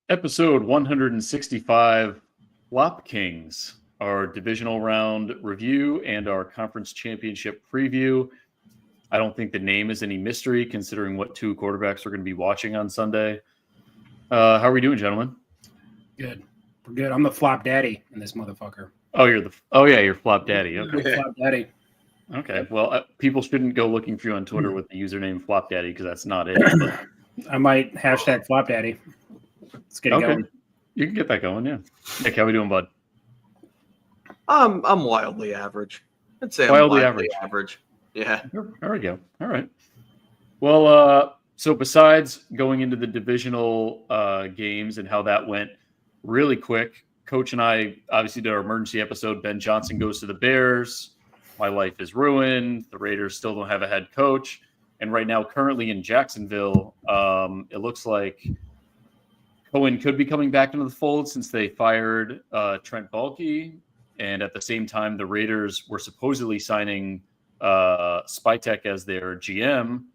Episode 165, Flop Kings, our divisional round review and our conference championship preview. I don't think the name is any mystery considering what two quarterbacks we're going to be watching on Sunday. How are we doing, gentlemen? Good. We're good. I'm the flop daddy in this motherfucker. Oh, you're flop daddy. Okay. Flop daddy. Okay. Well, people shouldn't go looking for you on Twitter with the username flop daddy because that's not it. But... I might hashtag flop daddy. Let's get it going. You can get that going, yeah. Nick, how we doing, bud? I'm wildly average. I'd say Wildly I'm wildly average. Yeah. There we go. All right. Well, so besides going into the divisional games and how that went really quick, Coach and I obviously did our emergency episode. Ben Johnson goes to the Bears. My life is ruined. The Raiders still don't have a head coach. And right now, currently in Jacksonville, it looks like Cohen could be coming back into the fold since they fired Trent Baalke. And at the same time, the Raiders were supposedly signing Spytek as their GM.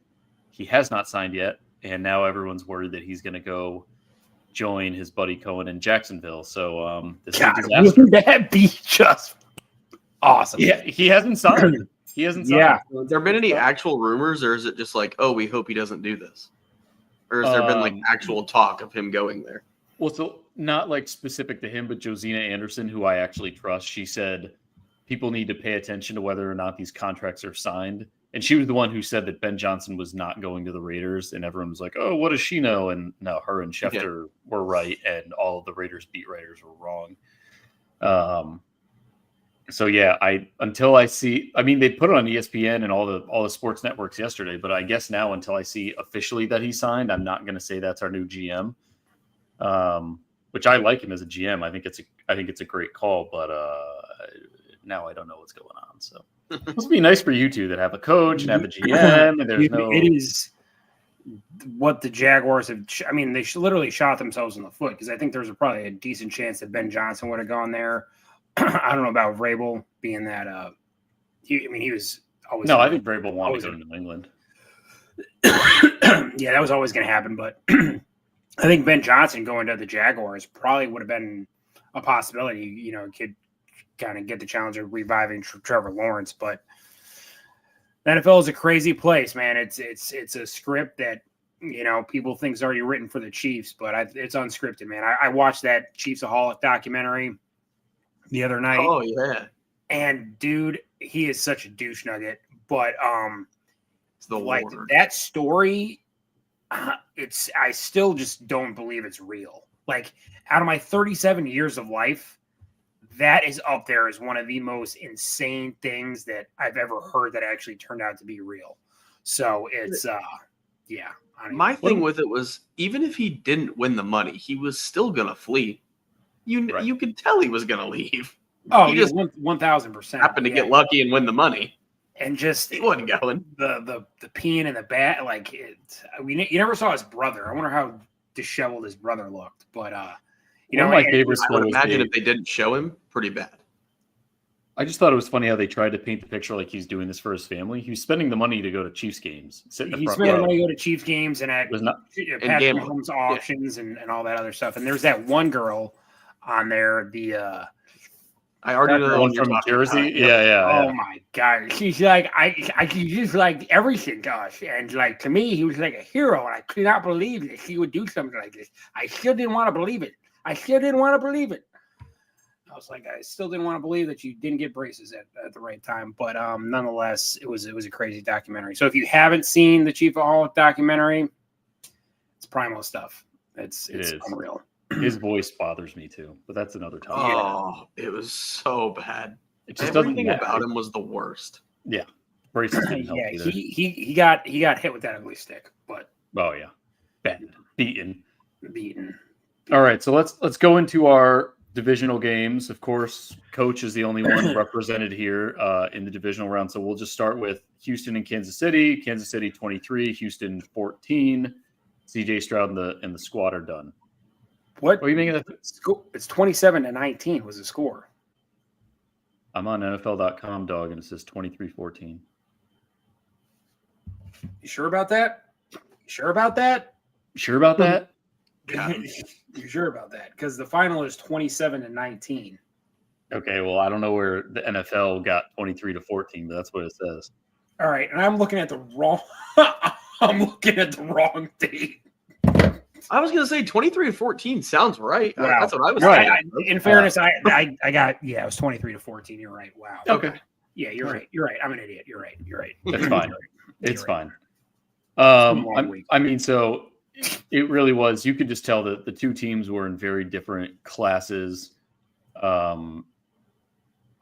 He has not signed yet. And now everyone's worried that he's going to go join his buddy Cohen in Jacksonville. So this is a disaster. Wouldn't that be just awesome? Yeah, he hasn't signed. Yeah. Have there been any actual rumors, or is it just like, oh, we hope he doesn't do this? Or has there been like actual talk of him going there? Well, so not like specific to him, but Josina Anderson, who I actually trust, she said people need to pay attention to whether or not these contracts are signed. And she was the one who said that Ben Johnson was not going to the Raiders. And everyone was like, oh, what does she know? And no, her and Schefter were right. And all of the Raiders beat writers were wrong. So yeah, until I see, I mean, they put it on ESPN and all the sports networks yesterday, but I guess now until I see officially that he signed, I'm not going to say that's our new GM. Which I like him as a GM. I think it's a great call, but now I don't know what's going on. So it must be nice for you two that have a coach and have a GM, and there's no. It is what the Jaguars have. I mean, they literally shot themselves in the foot because I think there's probably a decent chance that Ben Johnson would have gone there. I don't know about Vrabel being that. He was always. No, I think Vrabel wanted to go to New England. Yeah, that was always going to happen, but I think Ben Johnson going to the Jaguars probably would have been a possibility. You know, could kind of get the challenge of reviving Trevor Lawrence, but the NFL is a crazy place, man. It's a script that people think is already written for the Chiefs, but it's unscripted, man. I watched that Chiefsaholic documentary the other night. Oh yeah. And dude, he is such a douche nugget. But it's the like Lord. That story, I still just don't believe it's real. Like out of my 37 years of life, that is up there as one of the most insane things that I've ever heard that actually turned out to be real. So it's yeah. My thing with it was, even if he didn't win the money, he was still gonna flee. You could tell he was going to leave. Oh, he just 1,000% happened to get lucky and win the money, and just he wasn't going. The peeing in the bat, like you never saw his brother. I wonder how disheveled his brother looked. But my favorite. I would imagine if they didn't show him, pretty bad. I just thought it was funny how they tried to paint the picture like he's doing this for his family. He was spending the money to go to Chiefs games. He's spending the money to go to Chiefs games and at Patrick Mahomes auctions and all that other stuff. And there's that one girl on there, I already know the one from Jersey. Yeah. Oh my god, she's like, I just like everything, gosh, and like to me, he was like a hero, and I could not believe that she would do something like this. I still didn't want to believe it. I was like, I still didn't want to believe that you didn't get braces at the right time, but nonetheless, it was a crazy documentary. So if you haven't seen the Chiefaholic documentary, it's primal stuff. It's unreal. His voice bothers me too, but that's another topic. Oh, it was so bad. It just Everything about him was the worst. Yeah, braces didn't help either. He got hit with that ugly stick, but bad, beaten. All right, so let's go into our divisional games. Of course, Coach is the only one represented here in the divisional round, so we'll just start with Houston and Kansas City. Kansas City 23, Houston 14. CJ Stroud and the squad are done. What are you making that? It's 27-19 was the score. I'm on NFL.com, dog, and it says 23-14. You sure about that? Sure about that? You're sure about that? Because the final is 27-19. Okay, well, I don't know where the NFL got 23-14, but that's what it says. All right, and I'm looking at the wrong. I'm looking at the wrong date. I was gonna say 23-14 sounds right. Wow. That's what I was Right. saying. In fairness, I got it was 23-14. You're right. Wow. Okay. Yeah, you're right. You're right. I'm an idiot. You're right. That's fine. It's right. fine. I mean, so it really was. You could just tell that the two teams were in very different classes.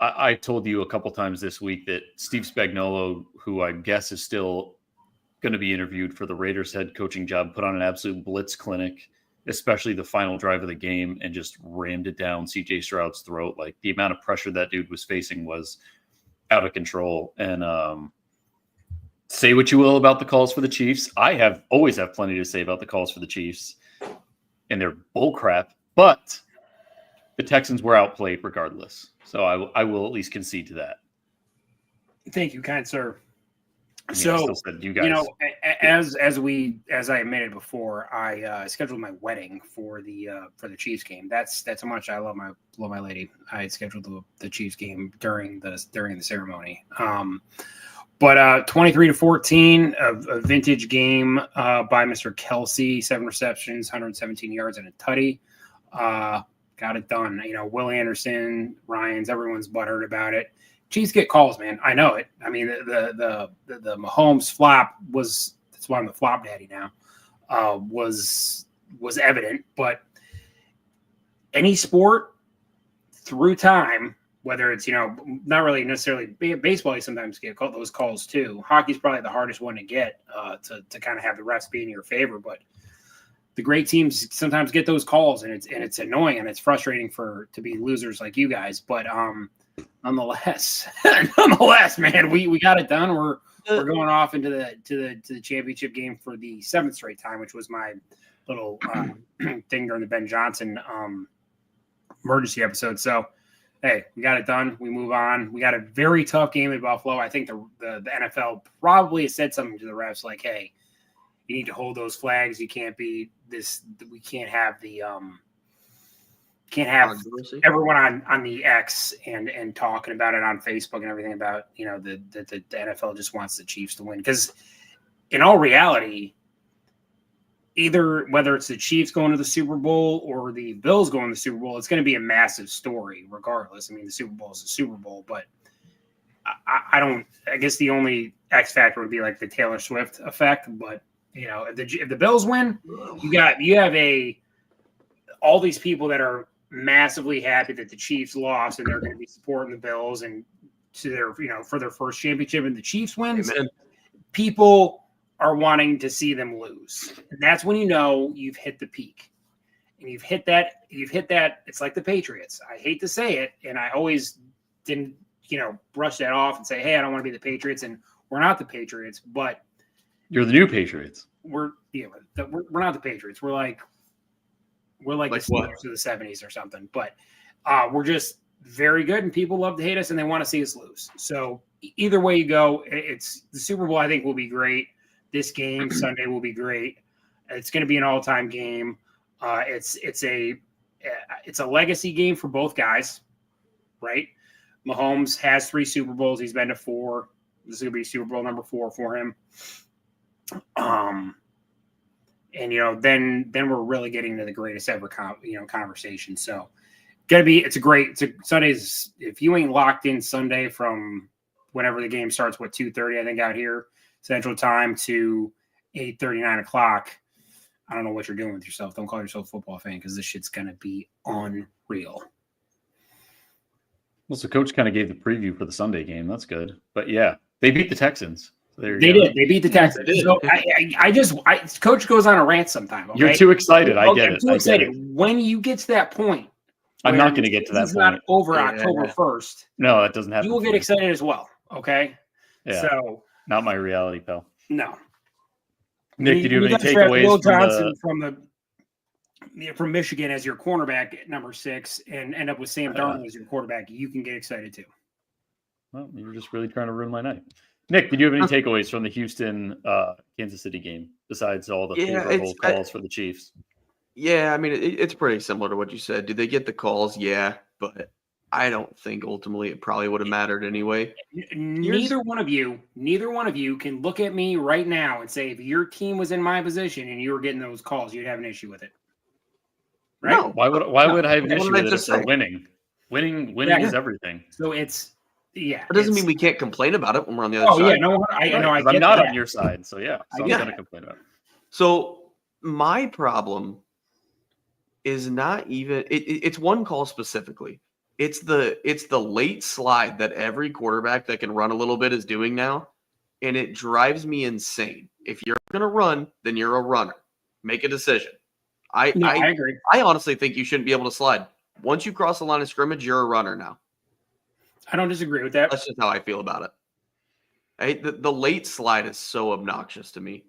I told you a couple times this week that Steve Spagnuolo, who I guess is still going to be interviewed for the Raiders head coaching job, put on an absolute blitz clinic, especially the final drive of the game, and just rammed it down CJ Stroud's throat. Like, the amount of pressure that dude was facing was out of control. And say what you will about the calls for the Chiefs. I always have plenty to say about the calls for the Chiefs, and they're bull crap, but the Texans were outplayed regardless. So I will at least concede to that. Thank you, kind sir. I mean, So, I still said you guys, as I admitted before, I scheduled my wedding for the Chiefs game. That's how much I love my lady. I scheduled the Chiefs game during the ceremony. But 23-14, a vintage game by Mr. Kelsey, 7 receptions, 117 yards, and a tutty. Got it done. You know, Will Anderson, Ryans, everyone's butthurt about it. Chiefs get calls, man. I know it. I mean, the Mahomes flop that's why I'm the flop daddy now. Was evident, but any sport through time, whether it's not really necessarily baseball, you sometimes get those calls too. Hockey's probably the hardest one to get to kind of have the refs be in your favor, but the great teams sometimes get those calls, and it's annoying and it's frustrating to be losers like you guys. But nonetheless, man, we got it done. We're going off into the championship game for the 7th straight time, which was my little thing during the Ben Johnson emergency episode. So, hey, we got it done. We move on. We got a very tough game in Buffalo. I think the NFL probably has said something to the refs like, hey, you need to hold those flags. You can't be this. We can't have everyone on the X and talking about it on Facebook and everything about the NFL just wants the Chiefs to win, because in all reality, either whether it's the Chiefs going to the Super Bowl or the Bills going to the Super Bowl, it's going to be a massive story regardless. I mean, the Super Bowl is the Super Bowl, but I guess the only X factor would be like the Taylor Swift effect. But if the Bills win, you have all these people that are massively happy that the Chiefs lost, and they're going to be supporting the Bills and to their for their first championship, and the Chiefs wins. Amen. People are wanting to see them lose. And that's when you've hit the peak. And you've hit that. It's like the Patriots. I hate to say it, and I always didn't brush that off and say, hey, I don't want to be the Patriots, and we're not the Patriots, but you're the new Patriots. We're not the Patriots. We're like the Steelers of the 70s or something. But we're just very good, and people love to hate us, and they want to see us lose. So either way you go, it's the Super Bowl. I think will be great. This game Sunday will be great. It's going to be an all-time game. It's a legacy game for both guys, right? Mahomes has 3 Super Bowls. He's been to 4. This is going to be Super Bowl number 4 for him. And then we're really getting to the greatest ever conversation. So Sundays. If you ain't locked in Sunday from whenever the game starts, 2:30 I think out here Central Time to 8:30, 9 o'clock. I don't know what you're doing with yourself. Don't call yourself a football fan, because this shit's gonna be unreal. Well, so Coach kind of gave the preview for the Sunday game. That's good. But yeah, they beat the Texans. So they did. They beat the Texans. So Coach goes on a rant sometime. Okay? You're too excited. I get it. I'm too excited. When you get to that point, I'm not going to get to that point. It's not over October 1st. No, that doesn't happen. You will get excited as well. Okay. Yeah. So not my reality, pal. No. Nick, did you have any takeaways? Will Johnson from Michigan as your cornerback at number 6, and end up with Sam Darnold as your quarterback. You can get excited too. Well, you were just really trying to ruin my night. Nick, did you have any takeaways from the Houston Kansas City game besides all the favorable calls for the Chiefs? Yeah, I mean, it's pretty similar to what you said. Did they get the calls? Yeah, but I don't think ultimately it probably would have mattered anyway. Neither one of you can look at me right now and say if your team was in my position and you were getting those calls, you'd have an issue with it. Right? No. Why would I have an What issue did I with it just if we're say? winning? Winning Yeah. is everything. So it's It doesn't mean we can't complain about it when we're on the other Oh side. yeah, no, I know. I 'Cause get I'm not that. on your side, so yeah. So I I'm get gonna that. complain about it. So my problem is not even it's one call specifically. It's the late slide that every quarterback that can run a little bit is doing now, and it drives me insane. If you're gonna run, then you're a runner. Make a decision. I agree. I honestly think you shouldn't be able to slide. Once you cross the line of scrimmage, you're a runner now. I don't disagree with that. That's just how I feel about it. The late slide is so obnoxious to me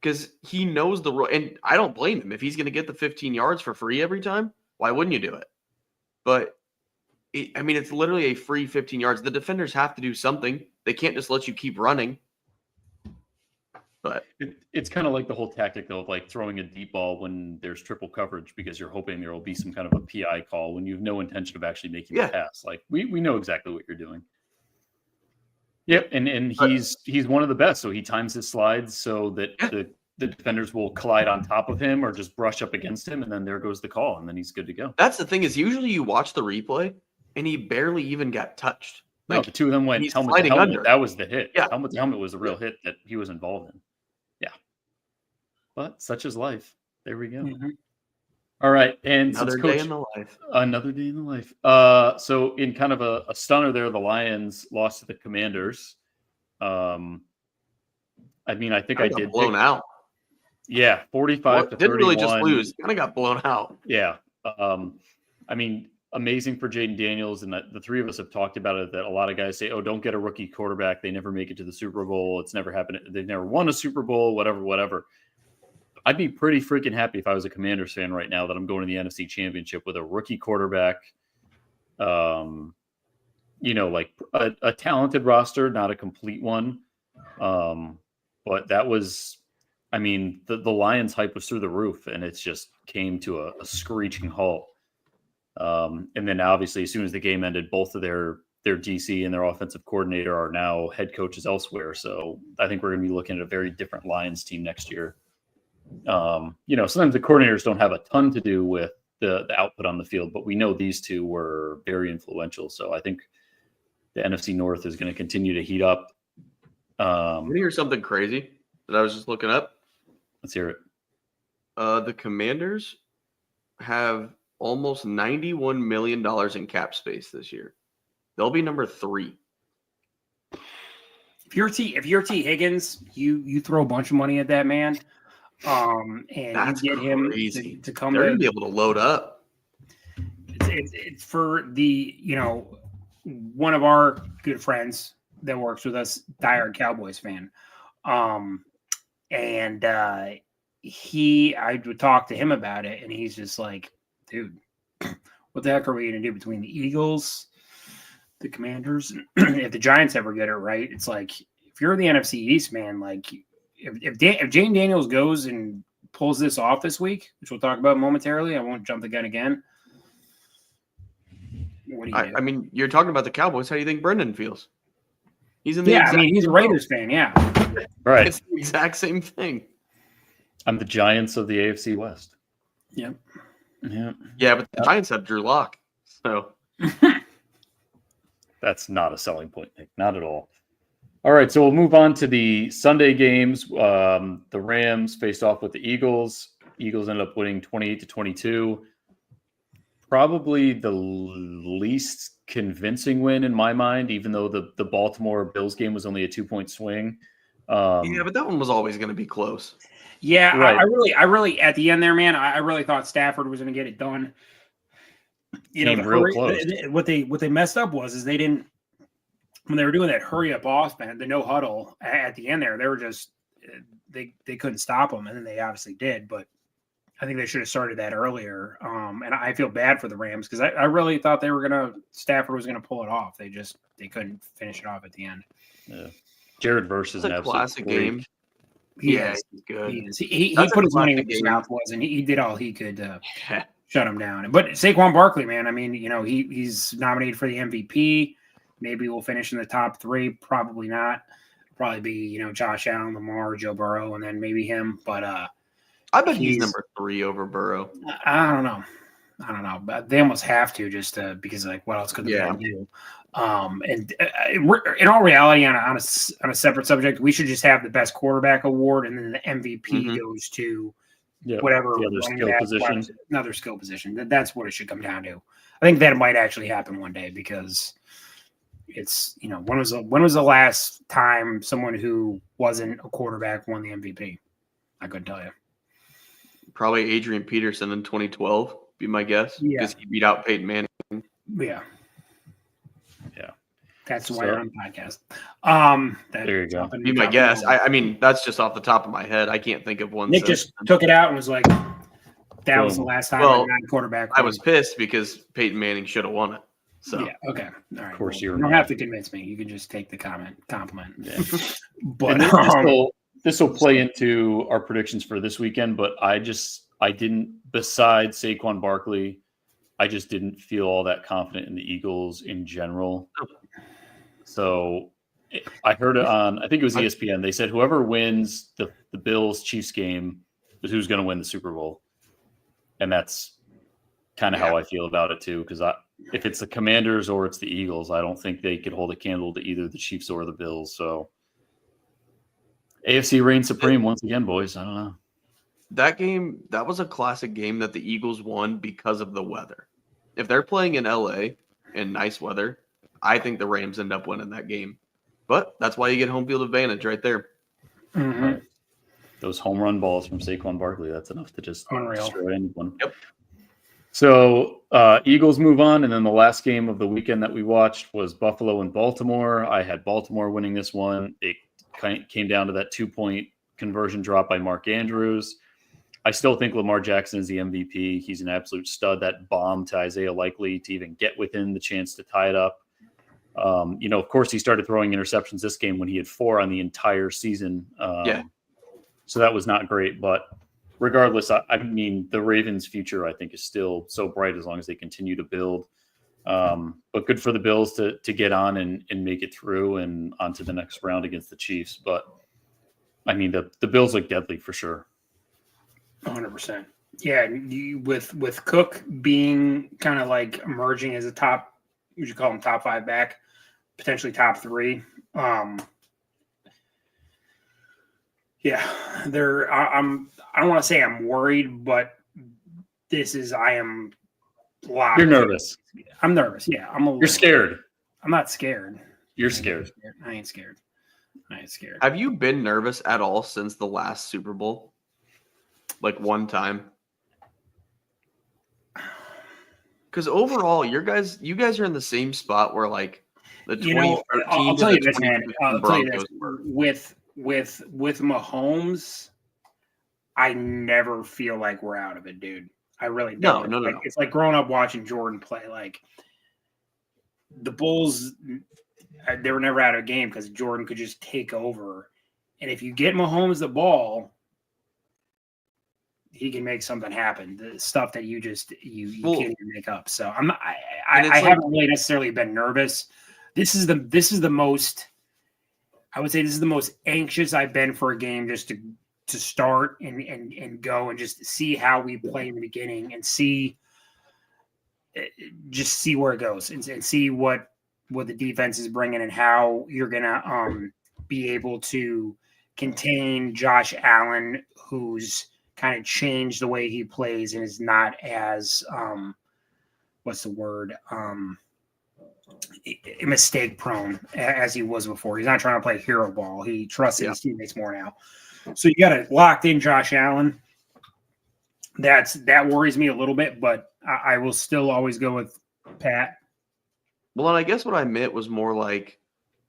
because he knows the rule, and I don't blame him if he's going to get the 15 yards for free every time. Why wouldn't you do it? But it's literally a free 15 yards. The defenders have to do something. They can't just let you keep running. But it's kind of like the whole tactic though, of like throwing a deep ball when there's triple coverage because you're hoping there will be some kind of a PI call when you have no intention of actually making the pass. Like we know exactly what you're doing. Yep, and he's one of the best. So he times his slides so that the defenders will collide on top of him or just brush up against him, and then there goes the call, and then he's good to go. That's the thing is usually you watch the replay and he barely even got touched. No, the two of them went helmet to helmet. Under. That was the hit. Yeah. Helmet to helmet was the real hit that he was involved in. Yeah. But such is life. There we go. Mm-hmm. All right. And another day in the life. Another day in the life. So in kind of a stunner there, the Lions lost to the Commanders. I think I did blown out. Yeah, 45 to 31. Didn't really just lose. Kind of got blown out. Yeah. Amazing for Jaden Daniels, and the three of us have talked about it, that a lot of guys say, oh, don't get a rookie quarterback. They never make it to the Super Bowl. It's never happened. They've never won a Super Bowl, whatever. I'd be pretty freaking happy if I was a Commanders fan right now that I'm going to the NFC Championship with a rookie quarterback, like a talented roster, not a complete one. But that was, the Lions hype was through the roof, and it's just came to a screeching halt. And then obviously, as soon as the game ended, both of their DC and their offensive coordinator are now head coaches elsewhere. So I think we're going to be looking at a very different Lions team next year. Sometimes the coordinators don't have a ton to do with the output on the field, but we know these two were very influential. So I think the NFC North is going to continue to heat up. You hear something crazy that I was just looking up? Let's hear it. The Commanders have almost $91 million in cap space this year. They'll be number 3. If you're T Higgins, you throw a bunch of money at that man, and that's you get him to come. They're gonna be able to load up. It's for the one of our good friends that works with us, diehard Cowboys fan, and I would talk to him about it, and he's just like, dude, what the heck are we going to do between the Eagles, the Commanders, and if the Giants ever get it right? It's like, if you're the NFC East, man, like if Jane Daniels goes and pulls this off this week, which we'll talk about momentarily, I won't jump the gun again. What do you do? You're talking about the Cowboys. How do you think Brendan feels? He's in the he's a Raiders fan, yeah. Right. It's the exact same thing. I'm the Giants of the AFC West. Yep. Yeah, but the Giants have Drew Lock, so that's not a selling point, Nick. Not at all. All right, so we'll move on to the Sunday games. The Rams faced off with the Eagles. Eagles ended up winning 28-22. Probably the least convincing win in my mind, even though the Baltimore Bills game was only a 2-point swing. But that one was always going to be close. Yeah, right. I really at the end there, man, I really thought Stafford was going to get it done. Real close. What they messed up was they didn't, when they were doing that hurry up offense, the no huddle at the end there, they were just they couldn't stop them, and then they obviously did. But I think they should have started that earlier. And I feel bad for the Rams because I really thought Stafford was gonna pull it off. They couldn't finish it off at the end. Yeah. Jared Verse is an classic game. Yeah, is. he's good. He is. He That's a put his money where classic his game. mouth was, and he did all he could to Yeah. shut him down. But Saquon Barkley, man, I mean, he's nominated for the MVP. Maybe we'll finish in the top 3. Probably not. Probably be, Josh Allen, Lamar, Joe Burrow, and then maybe him. But I bet he's number 3 over Burrow. I don't know. But they almost have to just because what else could the man do? And in all reality, on a separate subject, we should just have the best quarterback award, and then the MVP goes to whatever the other skill position. Another skill position. That's what it should come down to. I think that might actually happen one day because it's when was the last time someone who wasn't a quarterback won the MVP? I couldn't tell you. Probably Adrian Peterson in 2012, be my guess, because he beat out Peyton Manning. Yeah. That's why you're on the podcast. There you go. Be my guess. I mean, that's just off the top of my head. I can't think of one. Nick just took it out and was like, "That was the last time a quarterback." I was pissed because Peyton Manning should have won it. So yeah, okay, all right. Of course, you don't have to convince me. You can just take the compliment. Yeah. But this will play into our predictions for this weekend. But I didn't. Besides Saquon Barkley, I just didn't feel all that confident in the Eagles in general. So I heard it on, I think it was ESPN. They said whoever wins the Bills-Chiefs game is who's going to win the Super Bowl. And that's kind of how I feel about it too. Because if it's the Commanders or it's the Eagles, I don't think they could hold a candle to either the Chiefs or the Bills. So AFC reigns supreme once again, boys. I don't know. That game, that was a classic game that the Eagles won because of the weather. If they're playing in LA in nice weather, I think the Rams end up winning that game. But that's why you get home field advantage right there. Mm-hmm. Right. Those home run balls from Saquon Barkley, that's enough to just destroy anyone. Yep. So Eagles move on, and then the last game of the weekend that we watched was Buffalo and Baltimore. I had Baltimore winning this one. It came down to that 2-point conversion drop by Mark Andrews. I still think Lamar Jackson is the MVP. He's an absolute stud. That bomb to Isaiah Likely to even get within the chance to tie it up. Of course, he started throwing interceptions this game when he had 4 on the entire season. So that was not great. But regardless, I mean, the Ravens' future, I think, is still so bright as long as they continue to build. But good for the Bills to get on and make it through and onto the next round against the Chiefs. But, I mean, the Bills look deadly for sure. 100%. Yeah, with Cook being kind of like emerging as a top, would you call him top 5 back, potentially top 3. Yeah, I don't want to say I'm worried, but I am locked. You're nervous. I'm nervous. Yeah, You're scared. I'm not scared. You're scared. I ain't scared. Have you been nervous at all since the last Super Bowl? Like one time? Because overall, you guys are in the same spot where like the 2013 I'll tell you this, man. Broncos were. With Mahomes, I never feel like we're out of it, dude. I really don't. No. It's like growing up watching Jordan play. Like the Bulls, they were never out of a game because Jordan could just take over. And if you get Mahomes the ball, he can make something happen. The stuff that you can't even make up. So I haven't really necessarily been nervous. This is the most, I would say this is the most anxious I've been for a game just to start and go and just see how we play in the beginning and see where it goes and see what the defense is bringing and how you're going to be able to contain Josh Allen, who's kind of changed the way he plays and is not as mistake prone as he was before. He's not trying to play hero ball. He trusts his teammates more now. So you got a locked in Josh Allen. That worries me a little bit, but I will still always go with Pat. Well, and I guess what I meant was more like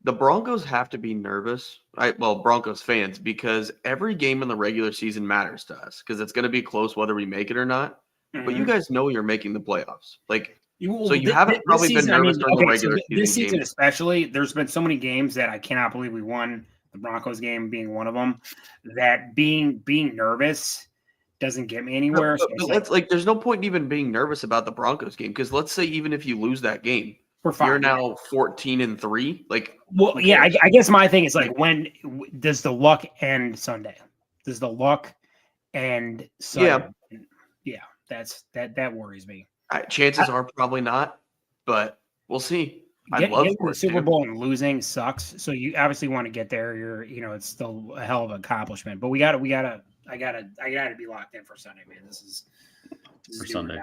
the Broncos have to be nervous, right? Well, Broncos fans, because every game in the regular season matters to us because it's going to be close whether we make it or not. Mm-hmm. But you guys know you're making the playoffs. Like, so you haven't probably been nervous during the regular season. This season especially, there's been so many games that I cannot believe we won the Broncos game being one of them, that being nervous doesn't get me anywhere. But let's, like, there's no point in even being nervous about the Broncos game, because let's say even if you lose that game, we're fine. You're now 14-3. Like, well, yeah, I guess my thing is like, when does the luck end Sunday? Does the luck end Sunday? Yeah, that worries me. Chances are probably not, but we'll see. I'd love getting for the it Super to. Bowl and losing sucks. So you obviously want to get there. It's still a hell of an accomplishment. But I gotta be locked in for Sunday, man. This is for Sunday.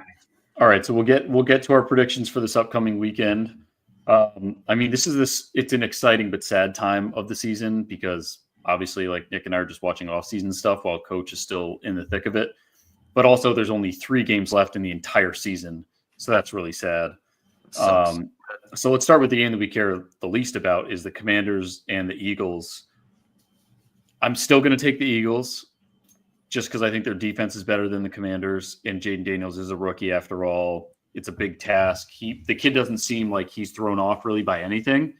All right, so we'll get to our predictions for this upcoming weekend. I mean, it's an exciting but sad time of the season, because obviously, like, Nick and I are just watching off-season stuff while Coach is still in the thick of it. But also, there's only 3 games left in the entire season, so that's really sad. So let's start with the game that we care the least about, is the Commanders and the Eagles. I'm still going to take the Eagles, just because I think their defense is better than the Commanders, and Jaden Daniels is a rookie after all. It's a big task. The kid doesn't seem like he's thrown off really by anything.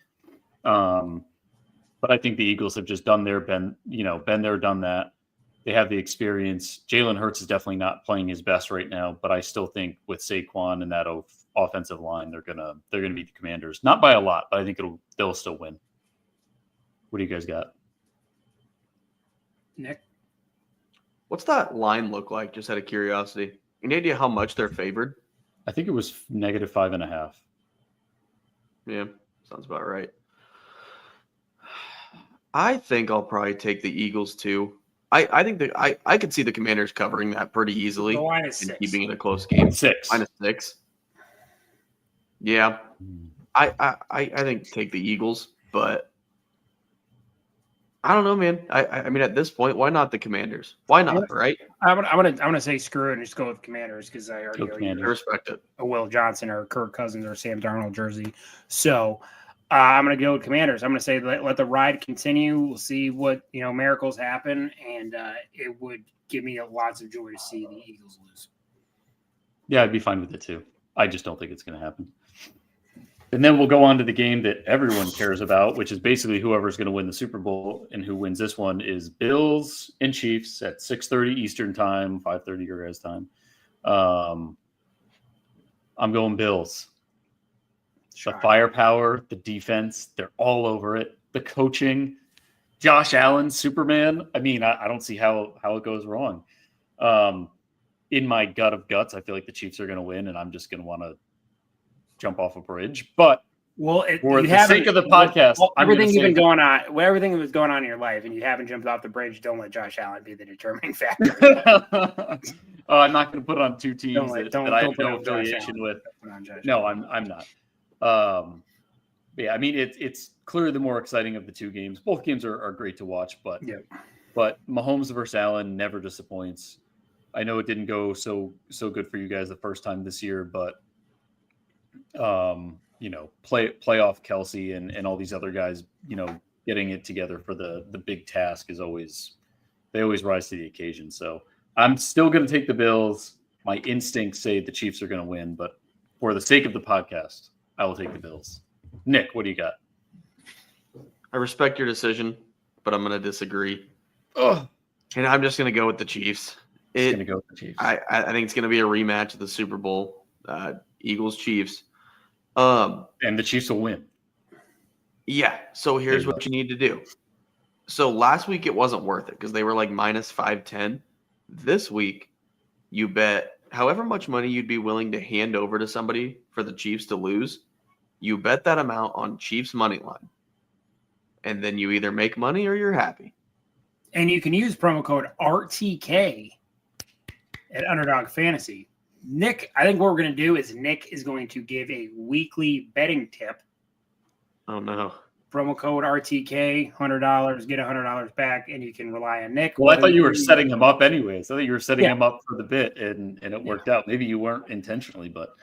But I think the Eagles have just been there, done that. They have the experience. Jalen Hurts is definitely not playing his best right now, but I still think with Saquon and that offensive line, they're gonna beat the Commanders. Not by a lot, but I think they'll still win. What do you guys got? Nick? What's that line look like, just out of curiosity? Any idea how much they're favored? I think it was -5.5. Yeah, sounds about right. I think I'll probably take the Eagles too. I think that I could see the Commanders covering that pretty easily. The line is and 6. keeping it a close game. -6. Yeah, I think take the Eagles, but I don't know, man. I mean, at this point, why not the Commanders? Why not, right? I'm gonna say screw it and just go with Commanders, because I already I respect it. A Will Johnson or Kirk Cousins or Sam Darnold jersey. So I'm going to go with Commanders. I'm going to say let the ride continue. We'll see what miracles happen, and it would give me lots of joy to see the Eagles lose. Yeah, I'd be fine with it too. I just don't think it's going to happen. And then we'll go on to the game that everyone cares about, which is basically whoever's going to win the Super Bowl, and who wins this one is Bills and Chiefs at 6:30 Eastern time, 5:30 your guys' time. I'm going Bills. The firepower, the defense, they're all over it. The coaching, Josh Allen, Superman. I mean, I don't see how it goes wrong. In my gut of guts, I feel like the Chiefs are going to win, and I'm just going to want to jump off a bridge. But for the sake of the podcast, everything that was going on in your life, and you haven't jumped off the bridge, don't let Josh Allen be the determining factor. I'm not going to put it on 2 teams that I have no affiliation with. No, I'm not. Yeah, I mean, it's clearly the more exciting of the 2 games. Both games are great to watch, but Mahomes versus Allen never disappoints. I know it didn't go so good for you guys the first time this year, but playoff Kelsey and all these other guys, getting it together for the big task they always rise to the occasion. So I'm still going to take the Bills. My instincts say the Chiefs are going to win, but for the sake of the podcast, I will take the Bills. Nick, what do you got? I respect your decision, but I'm going to disagree. Oh, and I'm just going to go with the Chiefs. Going to go with the Chiefs. I think it's going to be a rematch of the Super Bowl, Eagles-Chiefs. And the Chiefs will win. Yeah. So here's what you need to do. So last week it wasn't worth it because they were like -510. This week, you bet however much money you'd be willing to hand over to somebody for the Chiefs to lose. You bet that amount on Chiefs money line. And then you either make money or you're happy. And you can use promo code RTK at Underdog Fantasy. Nick, I think what we're going to do is Nick is going to give a weekly betting tip. Oh, no. Promo code RTK, $100, get $100 back, and you can rely on Nick. Well, I thought you were setting him up anyways. I thought you were setting him up for the bit, and it worked out. Maybe you weren't intentionally, but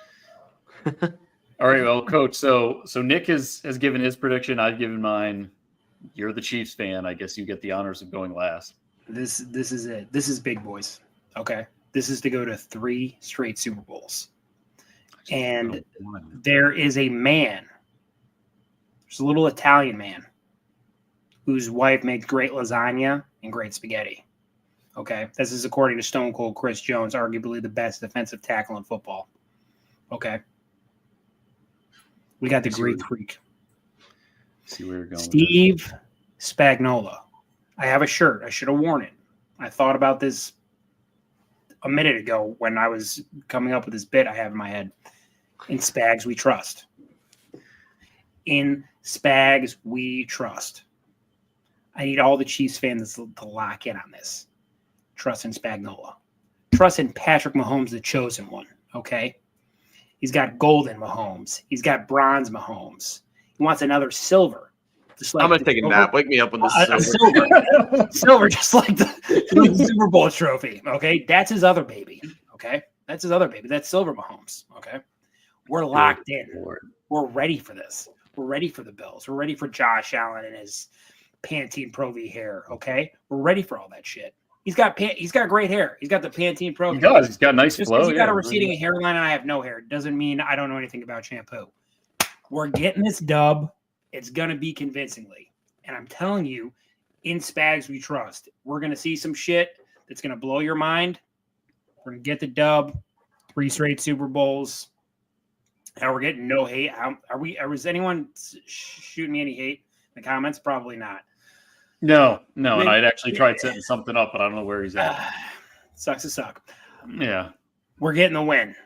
all right, well, Coach. So Nick has given his prediction. I've given mine. You're the Chiefs fan. I guess you get the honors of going last. This is it. This is big boys. Okay, this is to go to 3 straight Super Bowls, and there is a man. There's a little Italian man whose wife makes great lasagna and great spaghetti. Okay, this is according to Stone Cold Chris Jones, arguably the best defensive tackle in football. Okay, we got the Greek Freak. See where you're going. Steve Spagnuolo. I have a shirt. I should have worn it. I thought about this a minute ago when I was coming up with this bit I have in my head. In Spags, we trust. In Spags, we trust. I need all the Chiefs fans to lock in on this. Trust in Spagnuolo. Trust in Patrick Mahomes, the chosen one. Okay? He's got golden Mahomes. He's got bronze Mahomes. He wants another silver. Just like I'm going to take a nap. Wake me up when this is silver. Silver, just like the Super Bowl trophy. Okay? That's his other baby. Okay? That's his other baby. That's Silver Mahomes. Okay? We're locked in. We're ready for this. We're ready for the Bills. We're ready for Josh Allen and his Pantene Pro V hair. Okay? We're ready for all that shit. He's got great hair. He's got the Pantene Pro. He does. He's got nice Just flow. He's got a receding hairline and I have no hair doesn't mean I don't know anything about shampoo. We're getting this dub. It's going to be convincingly. And I'm telling you, in Spags we trust. We're going to see some shit that's going to blow your mind. We're going to get the dub. 3 straight Super Bowls. And we're getting no hate. Is anyone shooting me any hate in the comments? Probably not. No. And I'd actually tried setting something up, but I don't know where he's at. Sucks to suck. Yeah. We're getting the win.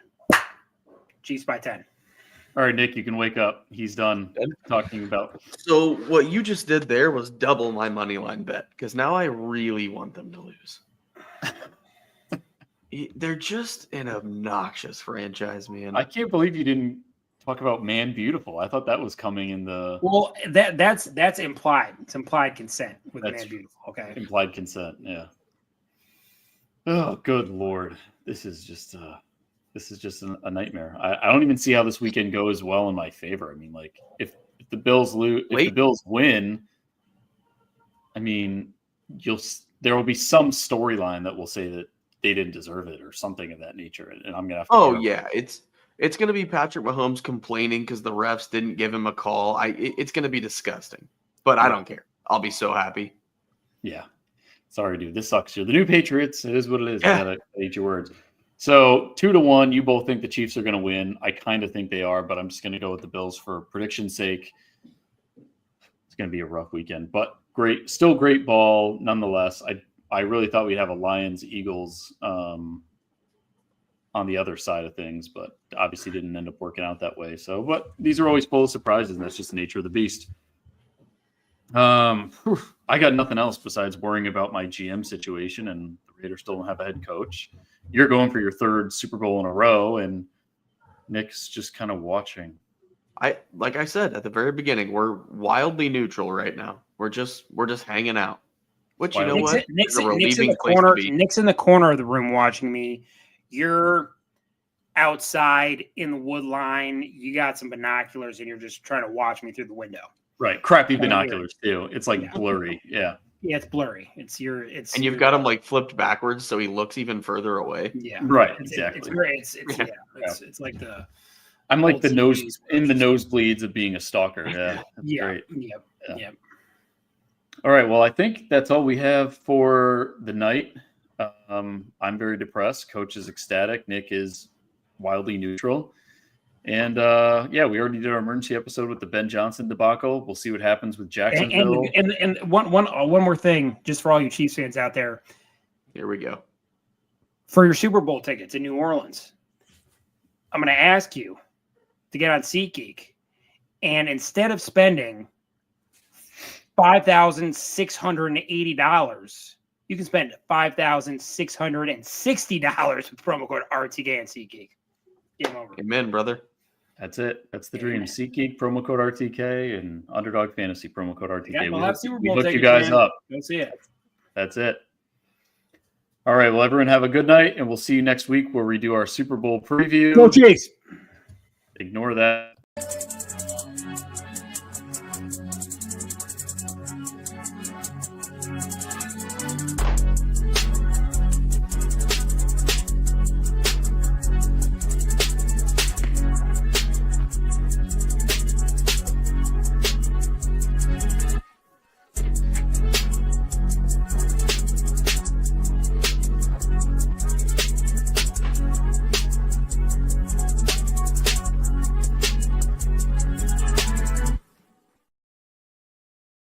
Chiefs by 10. All right, Nick, you can wake up. He's done talking about. So what you just did there was double my money line bet because now I really want them to lose. They're just an obnoxious franchise, man. I can't believe you didn't talk about Man Beautiful. I thought that was coming in the. Well, that's implied. It's implied consent with Man Beautiful. Okay. Implied consent. Yeah. Oh, good Lord! This is just a nightmare. I don't even see how this weekend goes well in my favor. I mean, like if the Bills lose, if the Bills win, I mean, there will be some storyline that will say that they didn't deserve it or something of that nature, and I'm gonna have to. Oh yeah, it's gonna be Patrick Mahomes complaining because the refs didn't give him a call. It's gonna be disgusting, but I don't care. I'll be so happy. Yeah, sorry, dude. This sucks. You're the new Patriots. It is what it is. Yeah. I gotta eat your words. So 2-1, you both think the Chiefs are going to win. I kind of think they are, but I'm just going to go with the Bills for prediction's sake. It's going to be a rough weekend, but still great ball nonetheless. I really thought we'd have a Lions-Eagles on the other side of things, but obviously didn't end up working out that way. So, but these are always full of surprises, and that's just the nature of the beast. I got nothing else besides worrying about my GM situation, and the Raiders still don't have a head coach. You're going for your 3rd Super Bowl in a row, and Nick's just kind of watching. Like I said at the very beginning, we're wildly neutral right now. We're just hanging out. Which you know what? Nick's in the corner. Nick's in the corner of the room watching me. You're outside in the wood line. You got some binoculars, and you're just trying to watch me through the window. Right, crappy binoculars too. It's like blurry. Yeah. Yeah, it's blurry. And you've got him like flipped backwards, so he looks even further away. Yeah, right. Exactly. It's like the. I'm like the nosebleeds of being a stalker. Yeah. That's great. Yep. All right. Well, I think that's all we have for the night. I'm very depressed. Coach is ecstatic. Nick is wildly neutral. And we already did our emergency episode with the Ben Johnson debacle. We'll see what happens with Jacksonville. And one more thing, just for all you Chiefs fans out there. Here we go. For your Super Bowl tickets in New Orleans, I'm going to ask you to get on SeatGeek, and instead of spending $5,680, you can spend $5,660 with promo code RTK and SeatGeek. Game over. Amen, brother. That's it. That's the dream. SeatGeek, promo code RTK, and Underdog Fantasy, promo code RTK. We look you guys up. Go see it. That's it. All right. Well, everyone have a good night, and we'll see you next week where we do our Super Bowl preview. Go Chiefs. Ignore that.